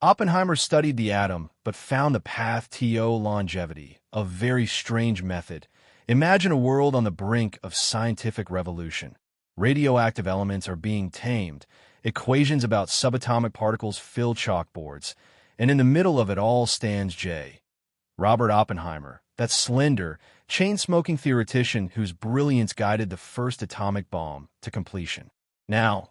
Oppenheimer studied the atom, but found the path to longevity, a very strange method. Imagine a world on the brink of scientific revolution. Radioactive elements are being tamed, equations about subatomic particles fill chalkboards, and in the middle of it all stands J. Robert Oppenheimer, that slender, chain-smoking theoretician whose brilliance guided the first atomic bomb to completion. Now,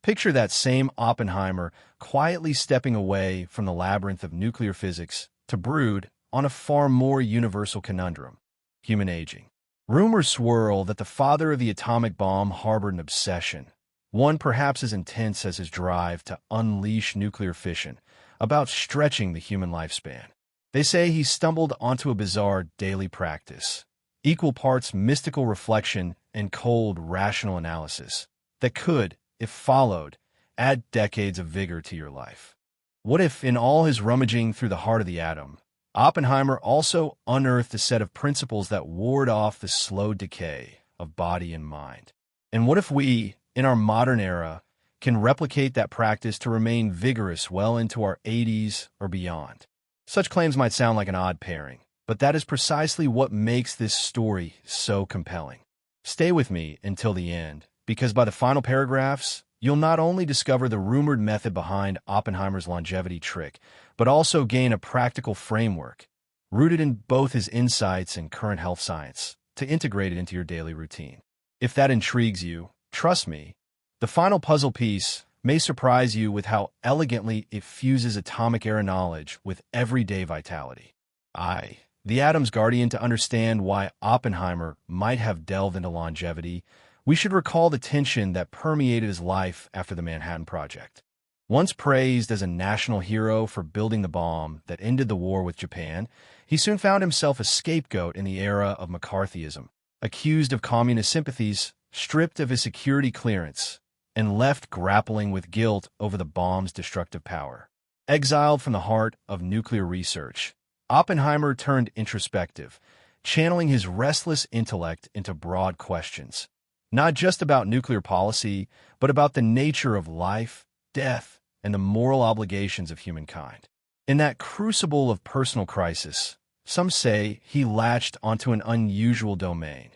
picture that same Oppenheimer quietly stepping away from the labyrinth of nuclear physics to brood on a far more universal conundrum: human aging. Rumors swirl that the father of the atomic bomb harbored an obsession, one perhaps as intense as his drive to unleash nuclear fission, about stretching the human lifespan. They say he stumbled onto a bizarre daily practice, equal parts mystical reflection and cold, rational analysis, that could, if followed, add decades of vigor to your life. What if, in all his rummaging through the heart of the atom, Oppenheimer also unearthed a set of principles that ward off the slow decay of body and mind? And what if we, in our modern era, can replicate that practice to remain vigorous well into our 80s or beyond? Such claims might sound like an odd pairing, but that is precisely what makes this story so compelling. Stay with me until the end, because by the final paragraphs, you'll not only discover the rumored method behind Oppenheimer's longevity trick, but also gain a practical framework, rooted in both his insights and current health science, to integrate it into your daily routine. If that intrigues you, trust me, the final puzzle piece may surprise you with how elegantly it fuses atomic-era knowledge with everyday vitality. The atom's guardian. To understand why Oppenheimer might have delved into longevity, we should recall the tension that permeated his life after the Manhattan Project. Once praised as a national hero for building the bomb that ended the war with Japan, he soon found himself a scapegoat in the era of McCarthyism, accused of communist sympathies, stripped of his security clearance, and left grappling with guilt over the bomb's destructive power. Exiled from the heart of nuclear research, Oppenheimer turned introspective, channeling his restless intellect into broad questions, not just about nuclear policy, but about the nature of life, death, and the moral obligations of humankind. In that crucible of personal crisis, some say he latched onto an unusual domain: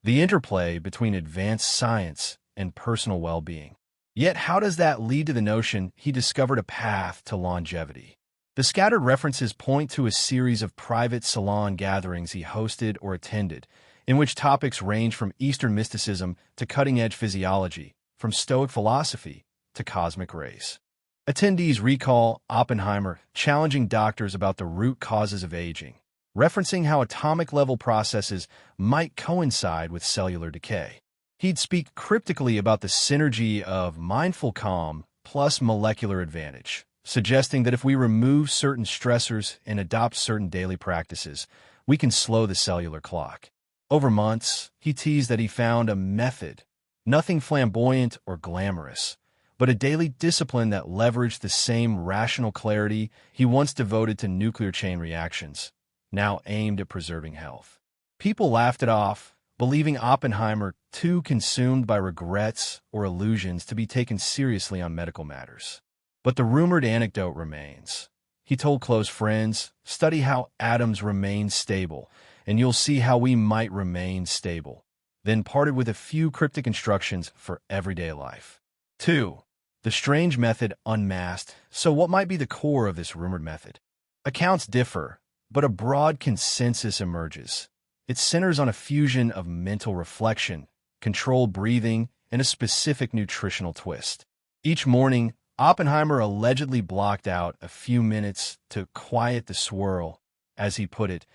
the interplay between advanced science and personal well-being. Yet how does that lead to the notion he discovered a path to longevity? The scattered references point to a series of private salon gatherings he hosted or attended, in which topics range from Eastern mysticism to cutting-edge physiology, from Stoic philosophy to cosmic rays. Attendees recall Oppenheimer challenging doctors about the root causes of aging, referencing how atomic-level processes might coincide with cellular decay. He'd speak cryptically about the synergy of mindful calm plus molecular advantage, suggesting that if we remove certain stressors and adopt certain daily practices, we can slow the cellular clock. Over months, he teased that he found a method, nothing flamboyant or glamorous, but a daily discipline that leveraged the same rational clarity he once devoted to nuclear chain reactions, now aimed at preserving health. People laughed it off, believing Oppenheimer too consumed by regrets or illusions to be taken seriously on medical matters. But the rumored anecdote remains. He told close friends, "Study how atoms remain stable, and you'll see how we might remain stable," then parted with a few cryptic instructions for everyday life. 2. The strange method unmasked. So what might be the core of this rumored method? Accounts differ, but a broad consensus emerges. It centers on a fusion of mental reflection, controlled breathing, and a specific nutritional twist. Each morning, Oppenheimer allegedly blocked out a few minutes to quiet the swirl, as he put it,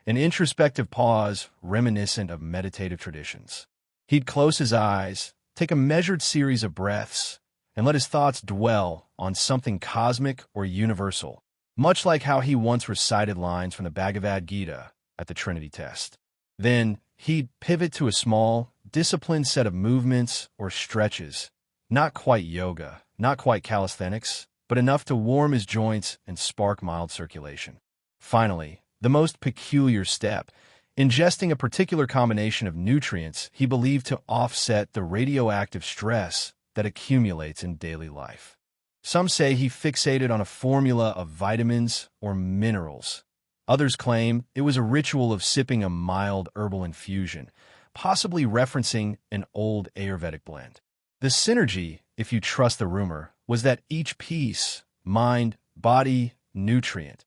an introspective pause reminiscent of meditative traditions. He'd close his eyes, take a measured series of breaths, and let his thoughts dwell on something cosmic or universal, much like how he once recited lines from the Bhagavad Gita at the Trinity test. Then he'd pivot to a small, disciplined set of movements or stretches, not quite yoga, not quite calisthenics, but enough to warm his joints and spark mild circulation. Finally, the most peculiar step, ingesting a particular combination of nutrients he believed to offset the radioactive stress that accumulates in daily life. Some say he fixated on a formula of vitamins or minerals. Others claim it was a ritual of sipping a mild herbal infusion, possibly referencing an old Ayurvedic blend. The synergy, if you trust the rumor, was that each piece, mind, body, nutrient,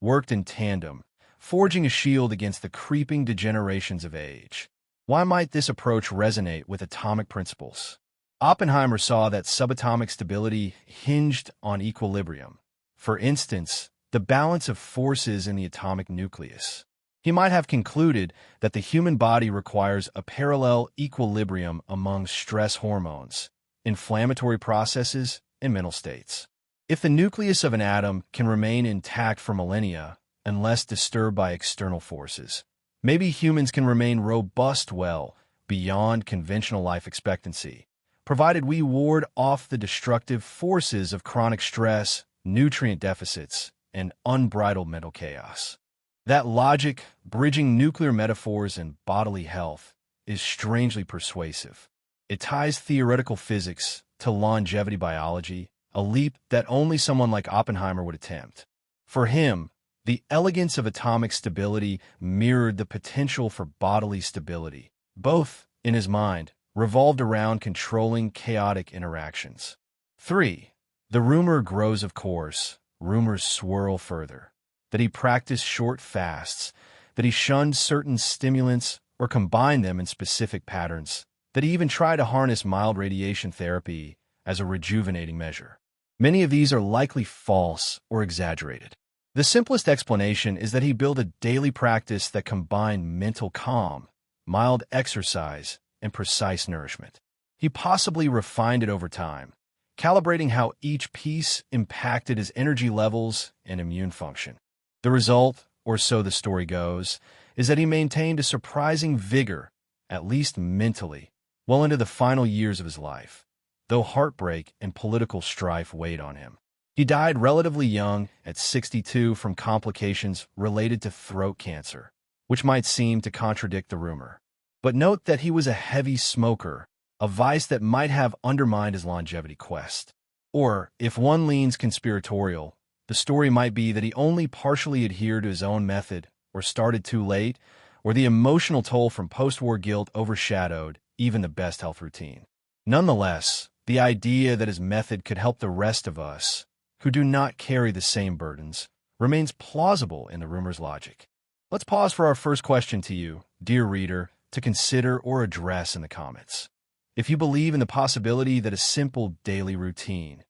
worked in tandem, forging a shield against the creeping degenerations of age. Why might this approach resonate with atomic principles? Oppenheimer saw that subatomic stability hinged on equilibrium. For instance, the balance of forces in the atomic nucleus. He might have concluded that the human body requires a parallel equilibrium among stress hormones, inflammatory processes, and mental states. If the nucleus of an atom can remain intact for millennia, unless disturbed by external forces, maybe humans can remain robust well beyond conventional life expectancy, provided we ward off the destructive forces of chronic stress, nutrient deficits, and unbridled mental chaos. That logic, bridging nuclear metaphors and bodily health, is strangely persuasive. It ties theoretical physics to longevity biology, a leap that only someone like Oppenheimer would attempt. For him, the elegance of atomic stability mirrored the potential for bodily stability. Both, in his mind, revolved around controlling chaotic interactions. 3. The rumor grows, of course. Rumors swirl further. That he practiced short fasts, that he shunned certain stimulants or combined them in specific patterns, that he even tried to harness mild radiation therapy as a rejuvenating measure. Many of these are likely false or exaggerated. The simplest explanation is that he built a daily practice that combined mental calm, mild exercise, and precise nourishment. He possibly refined it over time, calibrating how each piece impacted his energy levels and immune function. The result, or so the story goes, is that he maintained a surprising vigor, at least mentally, well into the final years of his life, though heartbreak and political strife weighed on him. He died relatively young, at 62, from complications related to throat cancer, which might seem to contradict the rumor. But note that he was a heavy smoker, a vice that might have undermined his longevity quest. Or, if one leans conspiratorial, the story might be that he only partially adhered to his own method, or started too late, or the emotional toll from post-war guilt overshadowed even the best health routine. Nonetheless, the idea that his method could help the rest of us, who do not carry the same burdens, remains plausible in the rumor's logic. Let's pause for our first question to you, dear reader, to consider or address in the comments. If you believe in the possibility that a simple daily routine,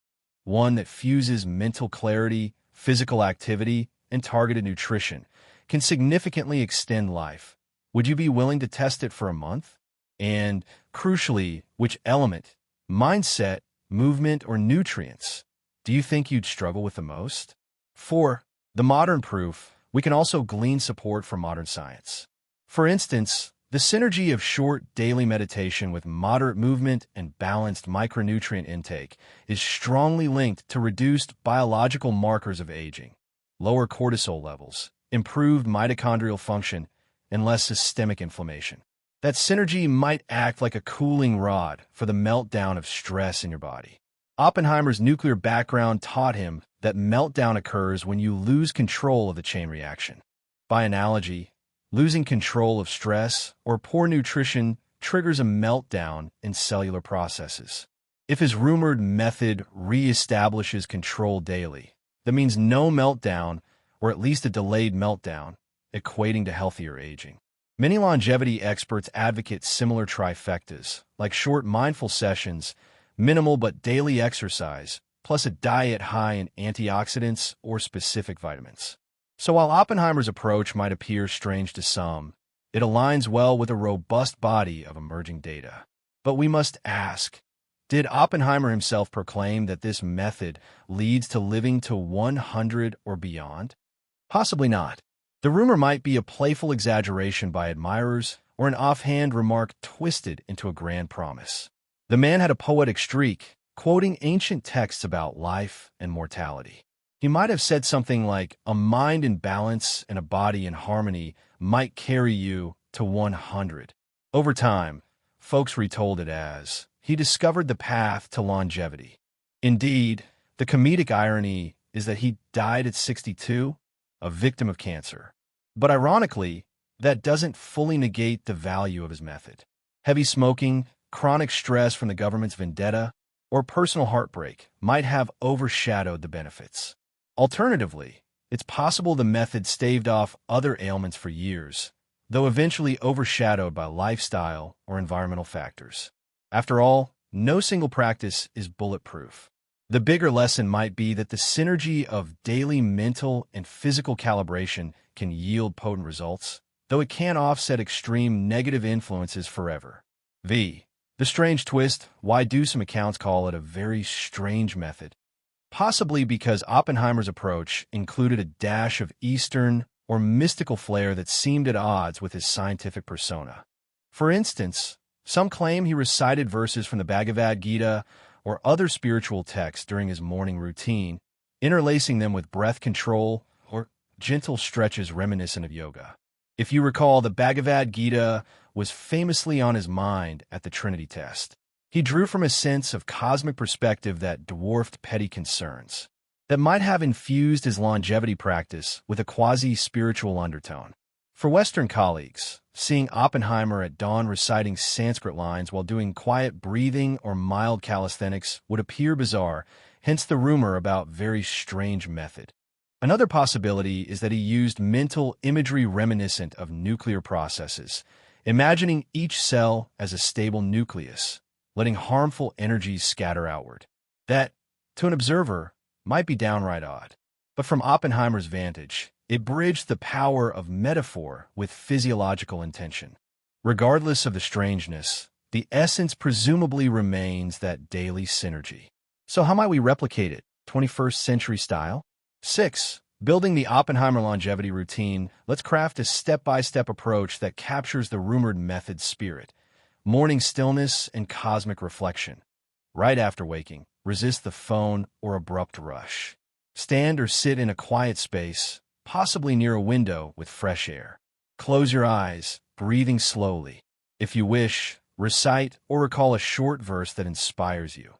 one that fuses mental clarity, physical activity, and targeted nutrition, can significantly extend life, would you be willing to test it for a month? And, crucially, which element, mindset, movement, or nutrients, do you think you'd struggle with the most? 4. The modern proof. We can also glean support from modern science. For instance, the synergy of short daily meditation with moderate movement and balanced micronutrient intake is strongly linked to reduced biological markers of aging, lower cortisol levels, improved mitochondrial function, and less systemic inflammation. That synergy might act like a cooling rod for the meltdown of stress in your body. Oppenheimer's nuclear background taught him that meltdown occurs when you lose control of the chain reaction. By analogy, losing control of stress or poor nutrition triggers a meltdown in cellular processes. If his rumored method reestablishes control daily, that means no meltdown, or at least a delayed meltdown, equating to healthier aging. Many longevity experts advocate similar trifectas, like short mindful sessions, minimal but daily exercise, plus a diet high in antioxidants or specific vitamins. So while Oppenheimer's approach might appear strange to some, it aligns well with a robust body of emerging data. But we must ask, did Oppenheimer himself proclaim that this method leads to living to 100 or beyond? Possibly not. The rumor might be a playful exaggeration by admirers or an offhand remark twisted into a grand promise. The man had a poetic streak, quoting ancient texts about life and mortality. He might have said something like, a mind in balance and a body in harmony might carry you to 100. Over time, folks retold it as, he discovered the path to longevity. Indeed, The comedic irony is that he died at 62, a victim of cancer. But ironically, that doesn't fully negate the value of his method. Heavy smoking, chronic stress from the government's vendetta, or personal heartbreak might have overshadowed the benefits. Alternatively, it's possible the method staved off other ailments for years, though eventually overshadowed by lifestyle or environmental factors. After all, no single practice is bulletproof. The bigger lesson might be that the synergy of daily mental and physical calibration can yield potent results, though it can't offset extreme negative influences forever. The strange twist: why do some accounts call it a very strange method? Possibly because Oppenheimer's approach included a dash of Eastern or mystical flair that seemed at odds with his scientific persona. For instance, some claim he recited verses from the Bhagavad Gita or other spiritual texts during his morning routine, interlacing them with breath control or gentle stretches reminiscent of yoga. If you recall, the Bhagavad Gita was famously on his mind at the Trinity test. He drew from a sense of cosmic perspective that dwarfed petty concerns, that might have infused his longevity practice with a quasi-spiritual undertone. For Western colleagues, seeing Oppenheimer at dawn reciting Sanskrit lines while doing quiet breathing or mild calisthenics would appear bizarre, hence the rumor about very strange method. Another possibility is that he used mental imagery reminiscent of nuclear processes, imagining each cell as a stable nucleus, letting harmful energies scatter outward. That, to an observer, might be downright odd. But from Oppenheimer's vantage, it bridged the power of metaphor with physiological intention. Regardless of the strangeness, the essence presumably remains that daily synergy. So how might we replicate it, 21st century style? 6. Building the Oppenheimer Longevity Routine, let's craft a step-by-step approach that captures the rumored method's spirit. Morning stillness and cosmic reflection. Right after waking, resist the phone or abrupt rush. Stand or sit in a quiet space, possibly near a window with fresh air. Close your eyes, breathing slowly. If you wish, recite or recall a short verse that inspires you.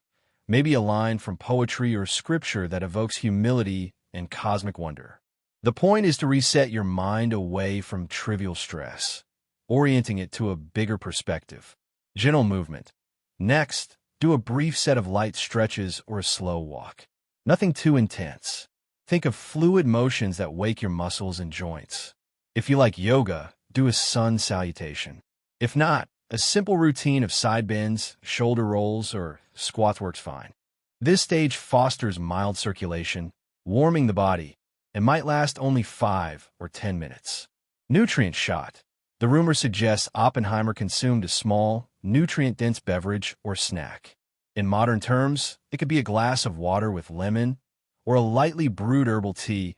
Maybe a line from poetry or scripture that evokes humility and cosmic wonder. The point is to reset your mind away from trivial stress, orienting it to a bigger perspective. Gentle movement. Next, do a brief set of light stretches or a slow walk. Nothing too intense. Think of fluid motions that wake your muscles and joints. If you like yoga, do a sun salutation. If not, a simple routine of side bends, shoulder rolls, or squats works fine. This stage fosters mild circulation, warming the body, and might last only 5 or 10 minutes. Nutrient shot. The rumor suggests Oppenheimer consumed a small, nutrient-dense beverage or snack. In modern terms, it could be a glass of water with lemon, or a lightly brewed herbal tea,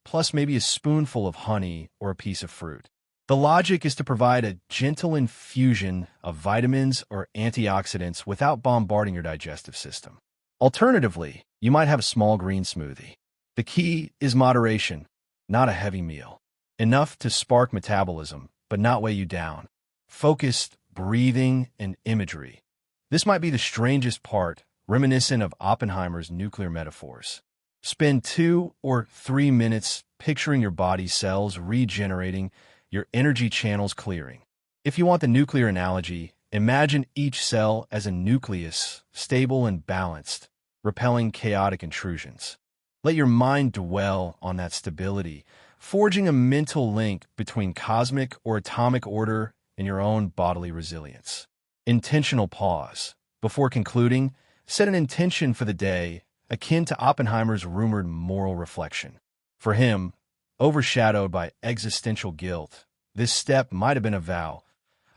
plus maybe a spoonful of honey or a piece of fruit. The logic is to provide a gentle infusion of vitamins or antioxidants without bombarding your digestive system. Alternatively, you might have a small green smoothie. The key is moderation, not a heavy meal. Enough to spark metabolism, but not weigh you down. Focused breathing and imagery. This might be the strangest part, reminiscent of Oppenheimer's nuclear metaphors. Spend 2 or 3 minutes picturing your body cells regenerating, your energy channels clearing. If you want the nuclear analogy, imagine each cell as a nucleus, stable and balanced, repelling chaotic intrusions. Let your mind dwell on that stability, forging a mental link between cosmic or atomic order and your own bodily resilience. Intentional pause. Before concluding, set an intention for the day, akin to Oppenheimer's rumored moral reflection. For him, overshadowed by existential guilt, this step might have been a vow.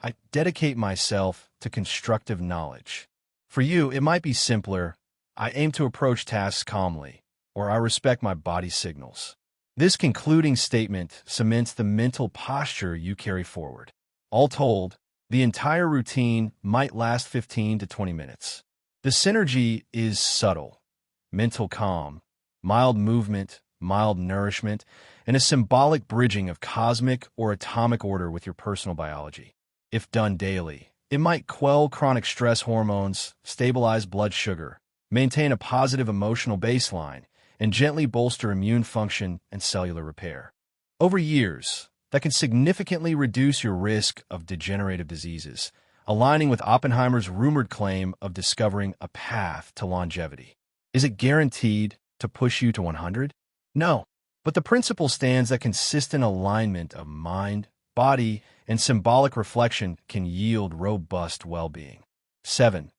I dedicate myself to constructive knowledge. For you, it might be simpler. I aim to approach tasks calmly, or I respect my body's signals. This concluding statement cements the mental posture you carry forward. All told, the entire routine might last 15 to 20 minutes. The synergy is subtle. Mental calm, mild movement, mild nourishment, and a symbolic bridging of cosmic or atomic order with your personal biology. If done daily, it might quell chronic stress hormones, stabilize blood sugar, maintain a positive emotional baseline, and gently bolster immune function and cellular repair. Over years, that can significantly reduce your risk of degenerative diseases, aligning with Oppenheimer's rumored claim of discovering a path to longevity. Is it guaranteed to push you to 100? No, but the principle stands that consistent alignment of mind, body, and symbolic reflection can yield robust well-being. 7.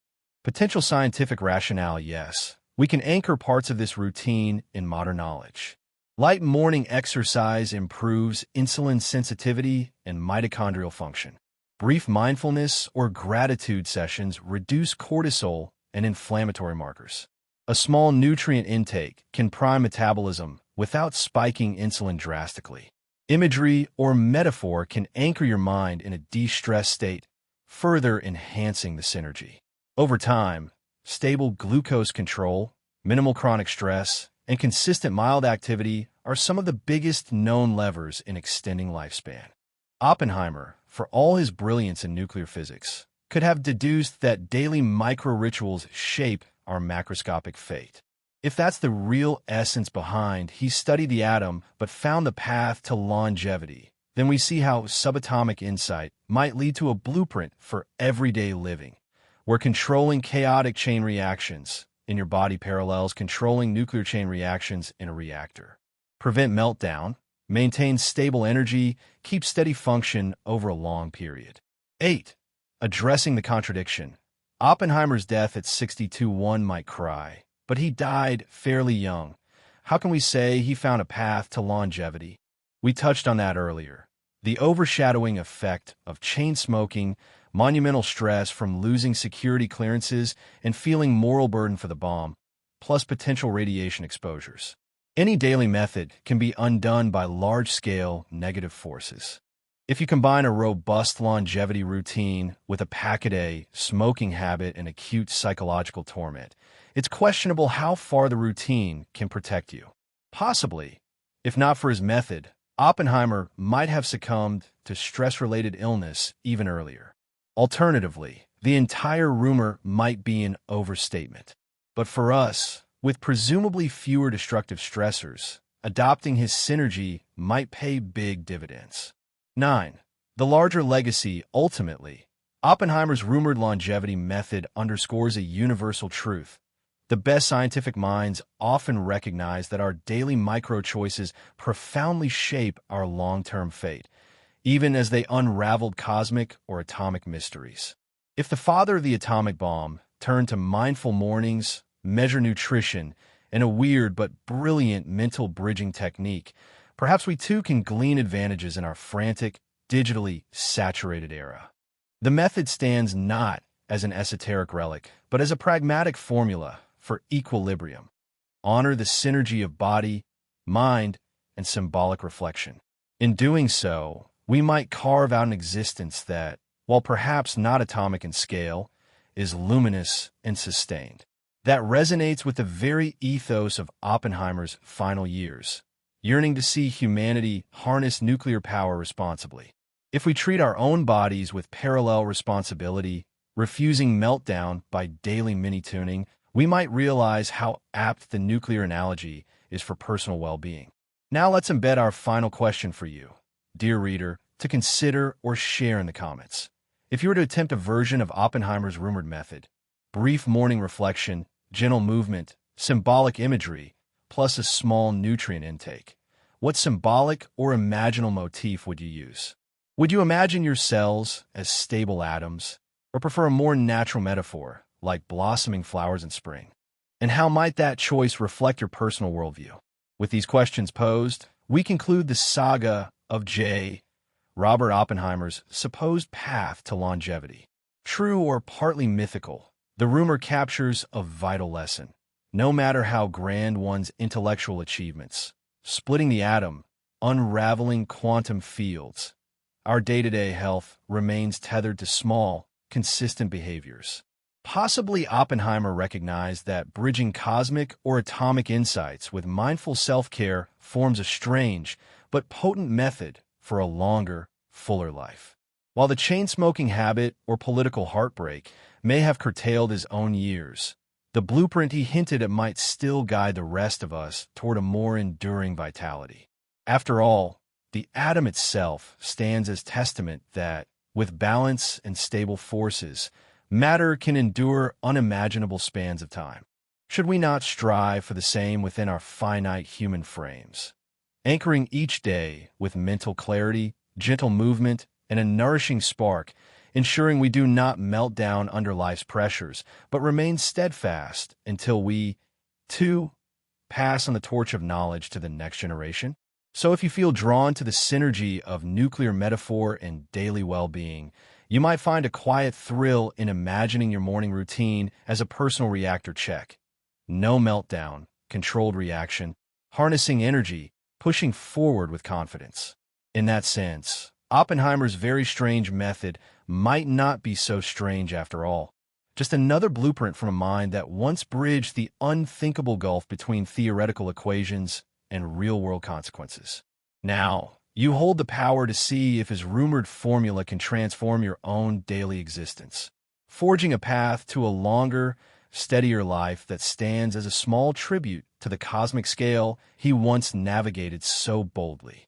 Potential scientific rationale. Yes, we can anchor parts of this routine in modern knowledge. Light morning exercise improves insulin sensitivity and mitochondrial function. Brief mindfulness or gratitude sessions reduce cortisol and inflammatory markers. A small nutrient intake can prime metabolism without spiking insulin drastically. Imagery or metaphor can anchor your mind in a de-stressed state, further enhancing the synergy. Over time, stable glucose control, minimal chronic stress, and consistent mild activity are some of the biggest known levers in extending lifespan. Oppenheimer, for all his brilliance in nuclear physics, could have deduced that daily micro-rituals shape our macroscopic fate. If that's the real essence behind he studied the atom but found the path to longevity, then we see how subatomic insight might lead to a blueprint for everyday living, where controlling chaotic chain reactions in your body parallels controlling nuclear chain reactions in a reactor. Prevent meltdown, maintain stable energy, keep steady function over a long period. 8. Addressing the contradiction. Oppenheimer's death at 62, one might cry, but he died fairly young. How can we say he found a path to longevity? We touched on that earlier. The overshadowing effect of chain smoking, monumental stress from losing security clearances and feeling moral burden for the bomb, plus potential radiation exposures. Any daily method can be undone by large-scale negative forces. If you combine a robust longevity routine with a pack-a-day smoking habit and acute psychological torment, it's questionable how far the routine can protect you. Possibly, if not for his method, Oppenheimer might have succumbed to stress-related illness even earlier. Alternatively, the entire rumor might be an overstatement. But for us, with presumably fewer destructive stressors, adopting his synergy might pay big dividends. 9. The larger legacy. Ultimately, Oppenheimer's rumored longevity method underscores a universal truth. The best scientific minds often recognize that our daily micro-choices profoundly shape our long-term fate, even as they unraveled cosmic or atomic mysteries. If the father of the atomic bomb turned to mindful mornings, measure nutrition, and a weird but brilliant mental bridging technique, perhaps we too can glean advantages in our frantic, digitally saturated era. The method stands not as an esoteric relic, but as a pragmatic formula for equilibrium. Honor the synergy of body, mind, and symbolic reflection. In doing so, we might carve out an existence that, while perhaps not atomic in scale, is luminous and sustained. That resonates with the very ethos of Oppenheimer's final years, yearning to see humanity harness nuclear power responsibly. If we treat our own bodies with parallel responsibility, refusing meltdown by daily mini-tuning, we might realize how apt the nuclear analogy is for personal well-being. Now let's embed our final question for you, dear reader, to consider or share in the comments. If you were to attempt a version of Oppenheimer's rumored method, brief morning reflection, gentle movement, symbolic imagery, plus a small nutrient intake, what symbolic or imaginal motif would you use? Would you imagine your cells as stable atoms, or prefer a more natural metaphor, like blossoming flowers in spring? And how might that choice reflect your personal worldview? With these questions posed, we conclude the saga of Robert Oppenheimer's supposed path to longevity. True or partly mythical, the rumor captures a vital lesson. No matter how grand one's intellectual achievements, splitting the atom, unraveling quantum fields, our day-to-day health remains tethered to small, consistent behaviors. Possibly Oppenheimer recognized that bridging cosmic or atomic insights with mindful self-care forms a strange but potent method for a longer, fuller life. While the chain-smoking habit or political heartbreak may have curtailed his own years, The blueprint he hinted at might still guide the rest of us toward a more enduring vitality. After all, the atom itself stands as testament that, with balance and stable forces, matter can endure unimaginable spans of time. Should we not strive for the same within our finite human frames? Anchoring each day with mental clarity, gentle movement, and a nourishing spark, ensuring we do not melt down under life's pressures, but remain steadfast until we, too, pass on the torch of knowledge to the next generation? So if you feel drawn to the synergy of nuclear metaphor and daily well-being, you might find a quiet thrill in imagining your morning routine as a personal reactor check. No meltdown, controlled reaction, harnessing energy, pushing forward with confidence. In that sense, Oppenheimer's very strange method might not be so strange after all. Just another blueprint from a mind that once bridged the unthinkable gulf between theoretical equations and real-world consequences. Now, you hold the power to see if his rumored formula can transform your own daily existence, forging a path to a longer, steadier life that stands as a small tribute to the cosmic scale he once navigated so boldly.